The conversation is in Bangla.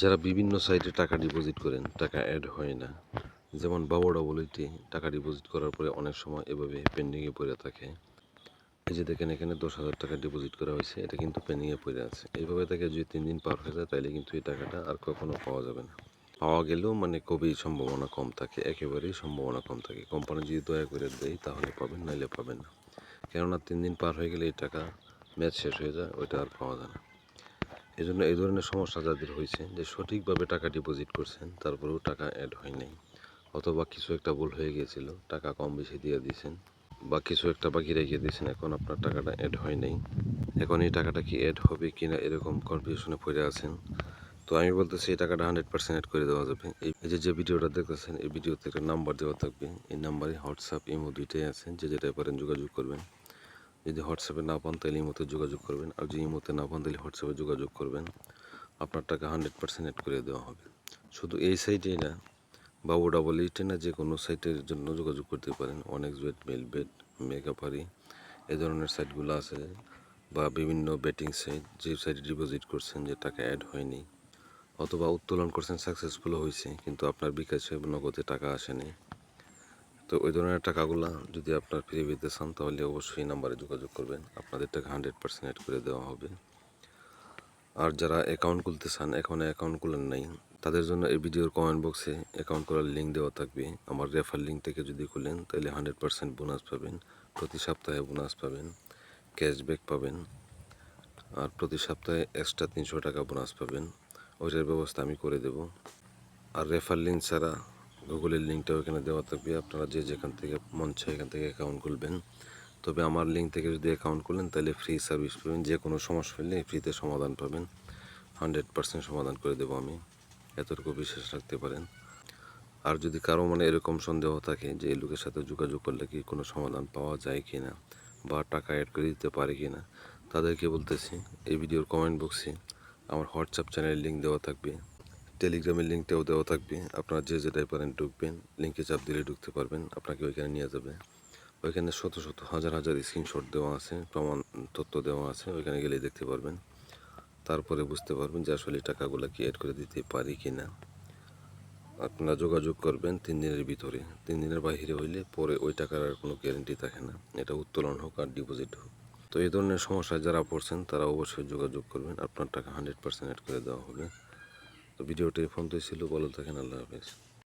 যারা বিভিন্ন সাইটে টাকা ডিপোজিট করেন, টাকা অ্যাড হয় না। যেমন বাবুডা ওয়ালেটে টাকা ডিপোজিট করার পরে অনেক সময় এভাবে পেন্ডিংয়ে পড়ে থাকে। এই যে দেখেন এখানে 10,000 টাকা ডিপোজিট করা হয়েছে, এটা কিন্তু পেন্ডিংয়ে পড়ে আছে। এইভাবে থেকে যদি 3 দিন পার হয়ে যায় তাহলে কিন্তু এই টাকাটা আর কখনো পাওয়া যাবে না। পাওয়া গেলেও মানে খুবই সম্ভাবনা কম থাকে, একেবারেই সম্ভাবনা কম থাকে। কোম্পানি যদি দয়া করে দেয় তাহলে পাবেন, নাইলে পাবেন না। কেননা 3 দিন পার হয়ে গেলে এই টাকা মেয়াদ শেষ হয়ে যায়, ওইটা আর পাওয়া যায় না। এজন্য এই ধরনের সমস্যা যাদের হয়েছে যে সঠিকভাবে টাকা ডিপোজিট করছেন তারপরেও টাকা অ্যাড হয় নাই, অথবা কিছু একটা ভুল হয়ে গিয়েছিল, টাকা কম বেশি দিয়ে দিয়েছেন বা কিছু একটা বাকি রেখে দিয়েছেন, এখন আপনার টাকাটা অ্যাড হয় নাই। এখন এই টাকাটা কি অ্যাড হবে কি না এরকম কনফিউশনে পড়ে আছেন। তো আমি বলতেছি এই টাকাটা 100% অ্যাড করে দেওয়া যাবে। এই যে ভিডিওটা দেখতেছেন, এই ভিডিওতে একটা নাম্বার দেওয়া থাকবে। এই নাম্বারে হোয়াটসঅ্যাপ ইমো দুইটাই আছে, যে যেটাই পারেন যোগাযোগ করবেন। যদি হোয়াটসঅ্যাপে না পান তাহলে ইমোতে যোগাযোগ করবেন, আর যদি ইমোতে না পান তাহলে হোয়াটসঅ্যাপে যোগাযোগ করবেন। আপনার টাকা 100% অ্যাড করে দেওয়া হবে। শুধু এই সাইটেই না, বাবু ডাবল এইটে না, যে কোনো সাইটের জন্য যোগাযোগ করতে পারেন। অনেক বেট, মেলবেট, মেগাপারি, এই ধরনের সাইটগুলো আছে, বা বিভিন্ন বেটিং সাইট, যে সাইটে ডিপোজিট করছেন যে টাকা অ্যাড হয়নি, অথবা উত্তোলন করছেন সাকসেসফুল হয়েছে কিন্তু আপনার বিকাশে নগদে টাকা আসেনি। তো ওই ধরনের টাকাগুলো যদি আপনার ফিরে পেতে চান তাহলে অবশ্যই নাম্বারে যোগাযোগ করবেন, আপনাদের টাকা 100% অ্যাড করে দেওয়া হবে। আর যারা অ্যাকাউন্ট খুলতে চান, এখনও অ্যাকাউন্ট খুলেন নাই, তাদের জন্য এই ভিডিওর কমেন্ট বক্সে অ্যাকাউন্ট করার লিঙ্ক দেওয়া থাকবে। আমার রেফার লিঙ্ক থেকে যদি খুলেন তাহলে 100% বোনাস পাবেন, প্রতি সপ্তাহে বোনাস পাবেন, ক্যাশব্যাক পাবেন, আর প্রতি সপ্তাহে এক্সট্রা 300 টাকা বোনাস পাবেন। ওইটার ব্যবস্থা আমি করে দেব। আর রেফার লিঙ্ক ছাড়া গুগলের লিঙ্কটাও এখানে দেওয়া থাকবে, আপনারা যে যেখান থেকে মন চায় এখান থেকে অ্যাকাউন্ট খুলবেন। তবে আমার লিঙ্ক থেকে যদি অ্যাকাউন্ট খুলেন তাহলে ফ্রি সার্ভিস পাবেন, যে কোনো সমস্যা হলে ফ্রিতে সমাধান পাবেন। 100% সমাধান করে দেবো আমি, এতটুকু বিশ্বাস রাখতে পারেন। আর যদি কারো মানে এরকম সন্দেহ থাকে যে এই লোকের সাথে যোগাযোগ করলে কি কোনো সমাধান পাওয়া যায় কি না, বা টাকা অ্যাড করে দিতে পারে কি না, তাদেরকে বলতেছি এই ভিডিওর কমেন্ট বক্সে আমার হোয়াটসঅ্যাপ চ্যানেলের লিঙ্ক দেওয়া থাকবে, টেলিগ্রামের লিঙ্কটাও দেওয়া থাকবে। আপনারা যে যেটাই পারেন ঢুকবেন, লিঙ্কে চাপ দিলে ঢুকতে পারবেন, আপনাকে ওইখানে নিয়ে যাবে। ওইখানে শত শত হাজার হাজার স্ক্রিনশট দেওয়া আছে, প্রমাণ তথ্য দেওয়া আছে, ওইখানে গেলে দেখতে পারবেন। তারপরে বুঝতে পারবেন যে আসলে টাকাগুলো কি অ্যাড করে দিতে পারি কি না। আপনারা যোগাযোগ করবেন 3 দিনের ভিতরে, 3 দিনের বাইরে হইলে পরে ওই টাকার আর কোনো গ্যারেন্টি থাকে না, এটা উত্তোলন হোক আর ডিপোজিট হোক। তো এই ধরনের সমস্যায় যারা পড়ছেন তারা অবশ্যই যোগাযোগ করবেন, আপনার টাকা 100% অ্যাড করে দেওয়া হবে। তো ভিডিওটি এই পর্যন্তই ছিল, ভালো থাকেন, আল্লাহ হাফেজ।